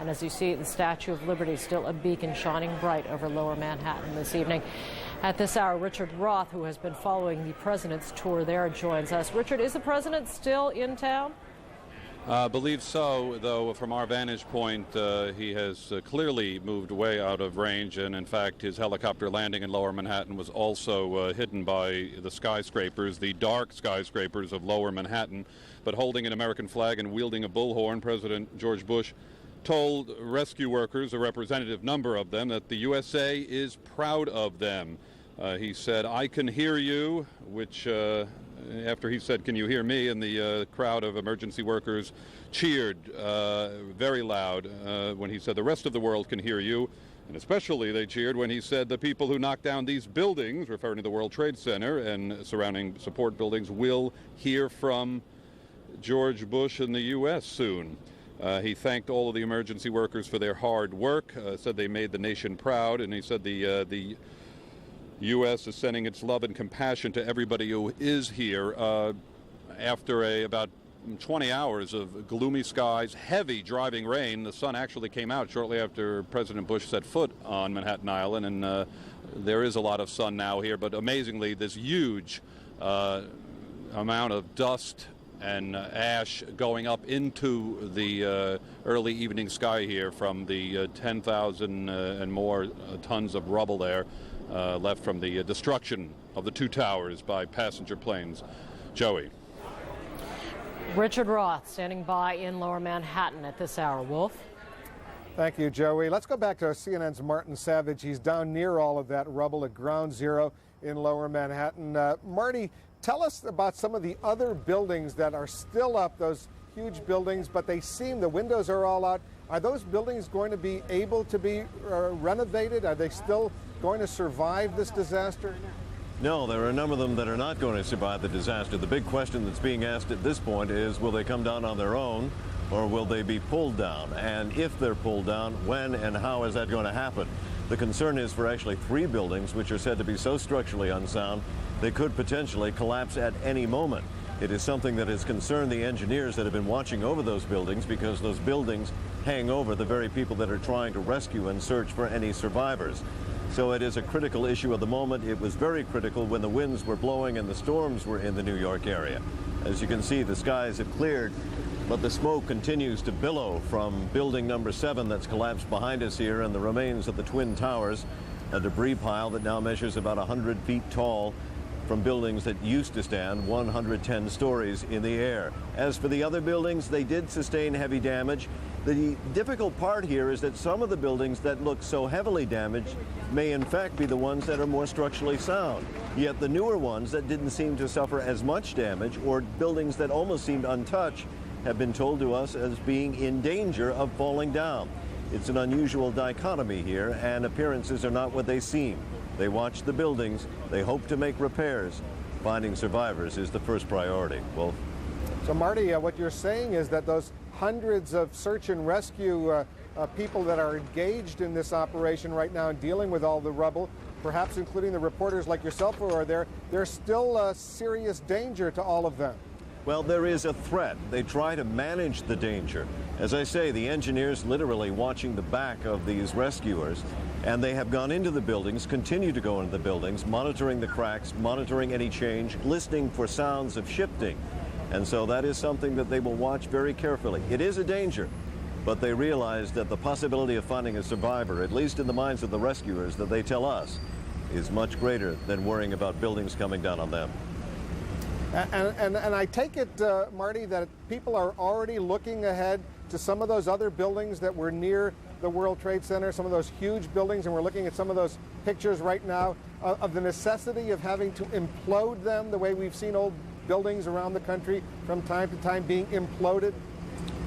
And as you see, the Statue of Liberty still a beacon shining bright over lower Manhattan this evening. At this hour, Richard Roth, who has been following the president's tour there, joins us. Richard, is the president still in town? I believe so, though from our vantage point, he has clearly moved way out of range, and in fact his helicopter landing in lower Manhattan was also hidden by the skyscrapers, the dark skyscrapers of lower Manhattan. But holding an American flag and wielding a bullhorn, President George Bush told rescue workers, a representative number of them, that the USA is proud of them. He said, "I can hear you," which after he said, "Can you hear me?" and the crowd of emergency workers cheered very loud when he said, "The rest of the world can hear you." And especially they cheered when he said the people who knocked down these buildings, referring to the World Trade Center and surrounding support buildings, will hear from George Bush in the U.S. soon. He thanked all of the emergency workers for their hard work, said they made the nation proud, and he said the U.S. is sending its love and compassion to everybody who is here after about 20 hours of gloomy skies, heavy driving rain. The sun actually came out shortly after President Bush set foot on Manhattan Island, and there is a lot of sun now here, but amazingly this huge amount of dust and ash going up into the early evening sky here from the 10,000 and more tons of rubble there left from the destruction of the two towers by passenger planes. Joey. Richard Roth standing by in lower Manhattan at this hour. Wolf? Thank you, Joey. Let's go back to CNN's Martin Savage. He's down near all of that rubble at Ground Zero in lower Manhattan. Marty, tell us about some of the other buildings that are still up, those huge buildings, but they seem the windows are all out. Are those buildings going to be able to be renovated? Are they still going to survive this disaster? No, there are a number of them that are not going to survive the disaster. The big question that's being asked at this point is, will they come down on their own, or will they be pulled down? And if they're pulled down, when and how is that going to happen? The concern is for actually 3 buildings, which are said to be so structurally unsound, they could potentially collapse at any moment. It is something that has concerned the engineers that have been watching over those buildings, because those buildings hang over the very people that are trying to rescue and search for any survivors. So it is a critical issue of the moment. It was very critical when the winds were blowing and the storms were in the New York area. As you can see, the skies have cleared, but the smoke continues to billow from building number 7 that's collapsed behind us here, and the remains of the Twin Towers, a debris pile that now measures about 100 feet tall from buildings that used to stand 110 stories in the air. As for the other buildings, they did sustain heavy damage. The difficult part here is that some of the buildings that look so heavily damaged may in fact be the ones that are more structurally sound. Yet the newer ones that didn't seem to suffer as much damage, or buildings that almost seemed untouched, have been told to us as being in danger of falling down. It's an unusual dichotomy here, and appearances are not what they seem. They watch the buildings, they hope to make repairs. Finding survivors is the first priority. Wolf? So Marty, what you're saying is that those hundreds of search and rescue people that are engaged in this operation right now and dealing with all the rubble, perhaps including the reporters like yourself who are there, there's still a serious danger to all of them. Well, there is a threat. They try to manage the danger. As I say, the engineers literally watching the back of these rescuers, and they have gone into the buildings, continue to go into the buildings, monitoring the cracks, monitoring any change, listening for sounds of shifting. And so that is something that they will watch very carefully. It is a danger, but they realize that the possibility of finding a survivor, at least in the minds of the rescuers that they tell us, is much greater than worrying about buildings coming down on them. And I take it, Marty, that people are already looking ahead to some of those other buildings that were near the World Trade Center, some of those huge buildings, and we're looking at some of those pictures right now of the necessity of having to implode them the way we've seen old buildings around the country from time to time being imploded.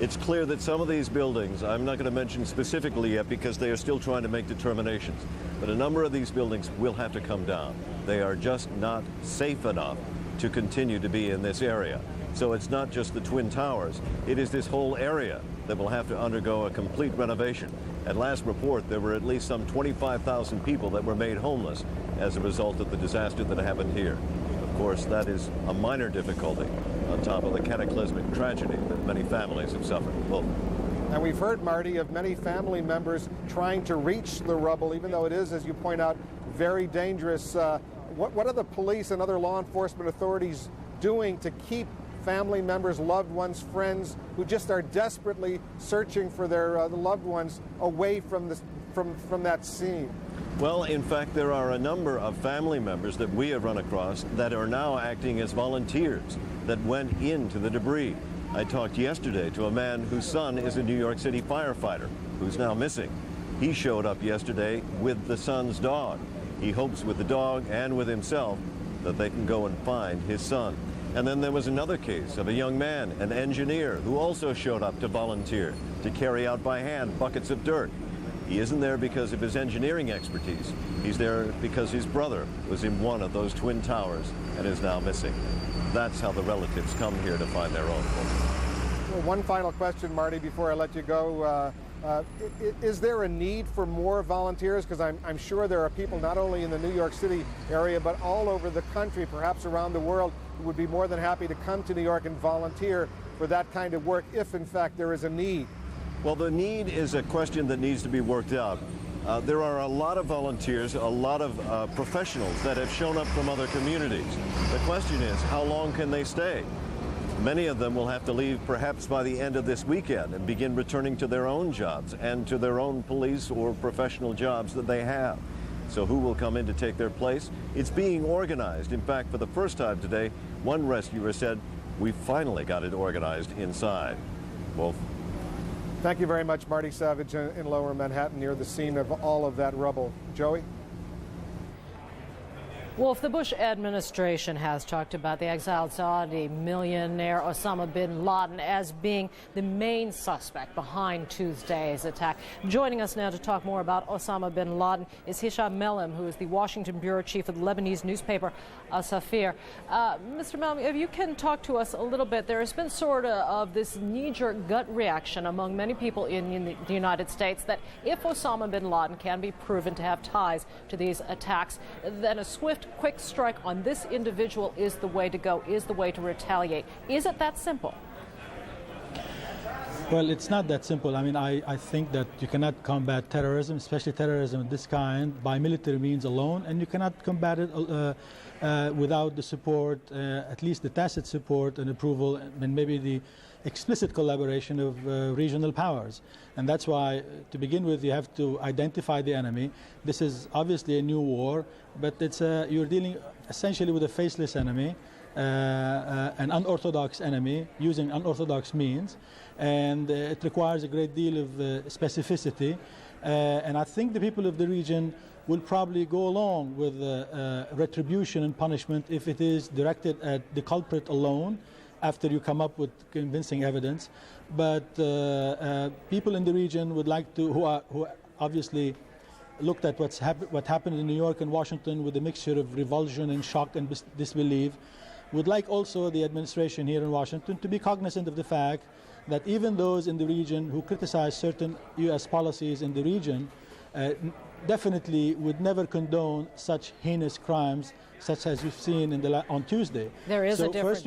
It's clear that some of these buildings, I'm not going to mention specifically yet because they are still trying to make determinations, but a number of these buildings will have to come down. They are just not safe enough to continue to be in this area. So it's not just the Twin Towers, it is this whole area that will have to undergo a complete renovation. At last report, there were at least some 25,000 people that were made homeless as a result of the disaster that happened here. Of course, that is a minor difficulty on top of the cataclysmic tragedy that many families have suffered. Well, And we've heard, Marty, of many family members trying to reach the rubble, even though it is, as you point out, very dangerous. What are the police and other law enforcement authorities doing to keep family members, loved ones, friends who just are desperately searching for their loved ones away from that scene? Well, in fact, there are a number of family members that we have run across that are now acting as volunteers that went into the debris. I talked yesterday to a man whose son is a New York City firefighter who's now missing. He showed up yesterday with the son's dog. He hopes with the dog and with himself that they can go and find his son. And then there was another case of a young man, an engineer, who also showed up to volunteer to carry out by hand buckets of dirt. He isn't there because of his engineering expertise. He's there because his brother was in one of those twin towers and is now missing. That's how the relatives come here to find their own. Well, one final question, Marty, before I let you go. Is there a need for more volunteers? Because I'm sure there are people not only in the New York City area, but all over the country, perhaps around the world, who would be more than happy to come to New York and volunteer for that kind of work, if in fact there is a need. Well, the need is a question that needs to be worked out. There are a lot of volunteers, a lot of professionals that have shown up from other communities. The question is, how long can they stay? Many of them will have to leave perhaps by the end of this weekend and begin returning to their own jobs and to their own police or professional jobs that they have. So who will come in to take their place? It's being organized. In fact, for the first time today, one rescuer said, "We finally got it organized inside." Wolf. Thank you very much, Marty Savage in Lower Manhattan, near the scene of all of that rubble. Joey? Wolf, the Bush administration has talked about the exiled Saudi millionaire Osama bin Laden as being the main suspect behind Tuesday's attack. Joining us now to talk more about Osama bin Laden is Hisham Melhem, who is the Washington bureau chief of the Lebanese newspaper Al-Safir. Mr. Melhem, if you can talk to us a little bit, there has been sort of this knee-jerk gut reaction among many people in the United States that if Osama bin Laden can be proven to have ties to these attacks, then a swift quick strike on this individual is the way to go, is the way to retaliate. Is it that simple? Well, it's not that simple. I mean, I think that you cannot combat terrorism, especially terrorism of this kind, by military means alone, and you cannot combat it without the support, at least the tacit support and approval, and maybe the explicit collaboration of regional powers. And that's why, to begin with, you have to identify the enemy. This is obviously a new war, but you're dealing essentially with a faceless enemy, an unorthodox enemy, using unorthodox means, and it requires a great deal of specificity. And I think the people of the region will probably go along with retribution and punishment if it is directed at the culprit alone, after you come up with convincing evidence. But people in the region would like to, who obviously looked at what happened in New York and Washington with a mixture of revulsion and shock and disbelief, would like also the administration here in Washington to be cognizant of the fact that even those in the region who criticize certain U.S. policies in the region definitely would never condone such heinous crimes such as we've seen on Tuesday. There is a difference.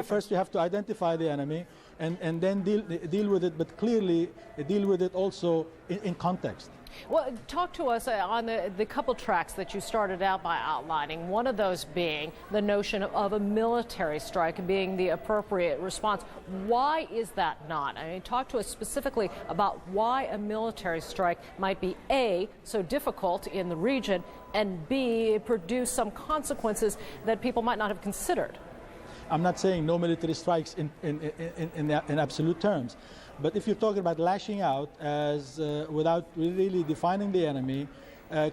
First you have to identify the enemy and then deal with it, but clearly deal with it also in context. Well, talk to us on the couple tracks that you started out by outlining, one of those being the notion of a military strike being the appropriate response. Why is that not? I mean, talk to us specifically about why a military strike might be A, so difficult in the region, and B, produce some consequences that people might not have considered. I'm not saying no military strikes in absolute terms. But if you're talking about lashing out as without really defining the enemy,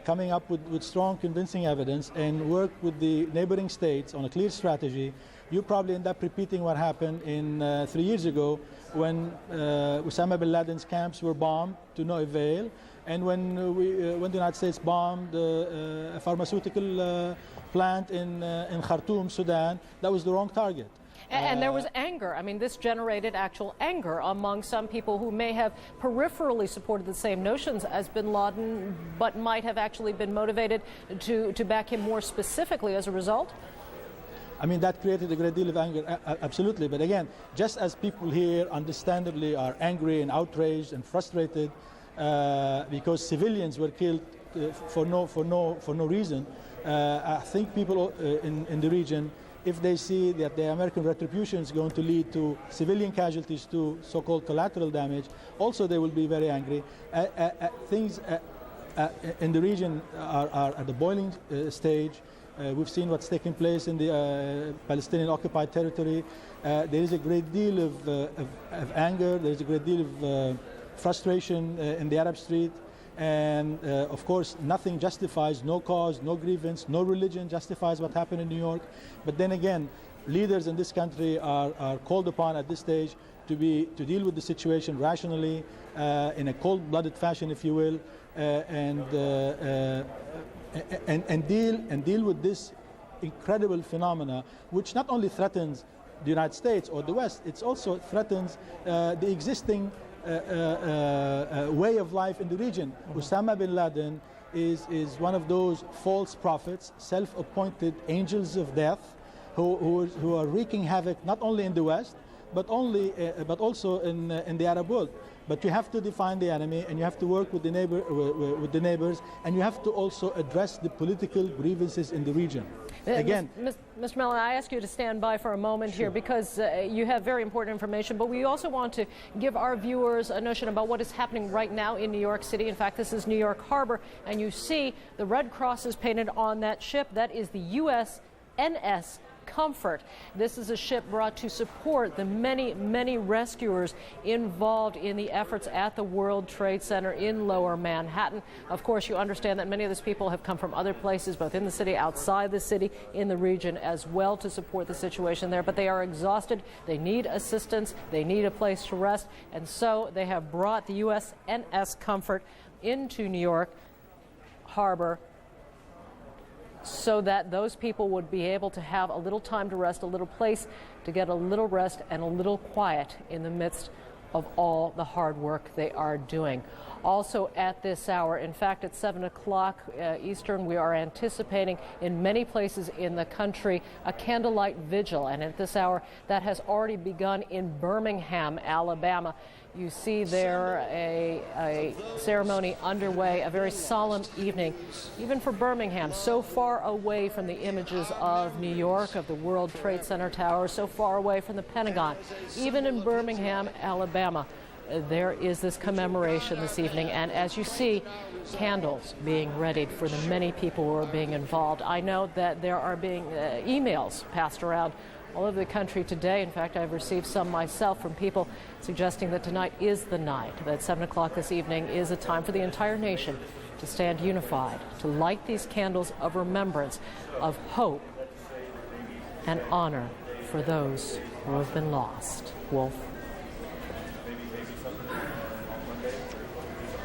coming up with strong convincing evidence and work with the neighboring states on a clear strategy, you probably end up repeating what happened in 3 years ago when Osama bin Laden's camps were bombed to no avail, and when the United States bombed a pharmaceutical plant in Khartoum, Sudan. That was the wrong target. And there was anger. I mean, this generated actual anger among some people who may have peripherally supported the same notions as bin Laden, but might have actually been motivated to back him more specifically as a result. I mean, that created a great deal of anger, absolutely. But again, just as people here understandably are angry and outraged and frustrated because civilians were killed for no reason, I think people in the region, if they see that the American retribution is going to lead to civilian casualties, to so-called collateral damage, also they will be very angry. Things in the region are at the boiling stage. We've seen what's taking place in the Palestinian occupied territory. There is a great deal of anger, there's a great deal of frustration in the Arab street. And of course, nothing justifies, no cause, no grievance, no religion justifies what happened in New York. But then again, leaders in this country are called upon at this stage to deal with the situation rationally, in a cold-blooded fashion, if you will, and deal with this incredible phenomena, which not only threatens the United States or the West, it also threatens the existing way of life in the region. Osama bin Laden is one of those false prophets, self-appointed angels of death, who are wreaking havoc not only in the West, but also in the Arab world. But you have to define the enemy, and you have to work with the neighbors, and you have to also address the political grievances in the region. Again, Mr. Mellon, I ask you to stand by for a moment here because you have very important information, but we also want to give our viewers a notion about what is happening right now in New York City. In fact, this is New York Harbor, and you see the red crosses painted on that ship. That is the USNS Comfort. This is a ship brought to support the many rescuers involved in the efforts at the World Trade Center in Lower Manhattan. Of course, you understand that many of these people have come from other places, both in the city, outside the city, in the region as well, to support the situation there. But they are exhausted. They need assistance. They need a place to rest. And so they have brought the USNS Comfort into New York Harbor so that those people would be able to have a little time to rest, a little place to get a little rest and a little quiet in the midst of all the hard work they are doing. Also at this hour, in fact at 7 o'clock Eastern, we are anticipating in many places in the country a candlelight vigil, and at this hour that has already begun in Birmingham, Alabama. You see there a ceremony underway, a very solemn evening, even for Birmingham, so far away from the images of New York, of the World Trade Center Tower, so far away from the Pentagon. Even in Birmingham, Alabama, there is this commemoration this evening, and as you see, candles being readied for the many people who are being involved. I know that there are being emails passed around all over the country today. In fact, I've received some myself from people suggesting that tonight is the night, that 7 o'clock this evening is a time for the entire nation to stand unified, to light these candles of remembrance, of hope and honor for those who have been lost. Wolf.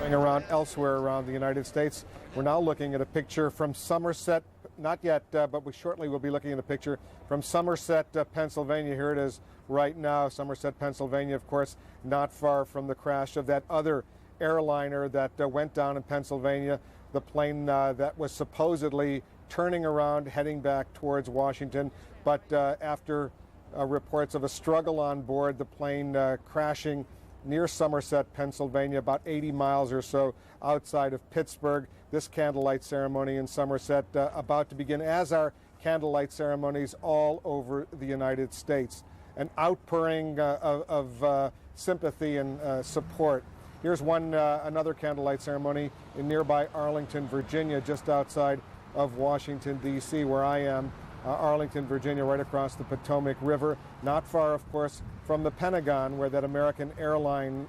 Around elsewhere around the United States, we're now looking at a picture from Somerset. Not yet, but we shortly will be looking at a picture from Somerset, Pennsylvania. Here it is right now. Somerset, Pennsylvania, of course, not far from the crash of that other airliner that went down in Pennsylvania, the plane that was supposedly turning around, heading back towards Washington. But after reports of a struggle on board, the plane crashing near Somerset, Pennsylvania, about 80 miles or so outside of Pittsburgh. This candlelight ceremony in Somerset about to begin, as are candlelight ceremonies all over the United States. An outpouring of sympathy and support. Here's another candlelight ceremony in nearby Arlington, Virginia, just outside of Washington, D.C., where I am. Arlington, Virginia, right across the Potomac River, not far, of course, from the Pentagon, where that American Airlines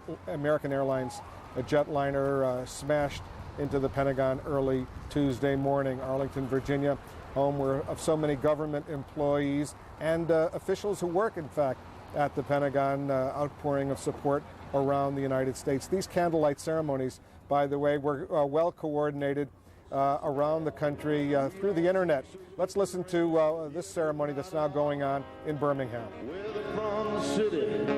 jetliner smashed into the Pentagon early Tuesday morning. Arlington, Virginia, home of so many government employees and officials who work, in fact, at the Pentagon, outpouring of support around the United States. These candlelight ceremonies, by the way, were well coordinated around the country through the internet. Let's listen to this ceremony that's now going on in Birmingham. We're from the city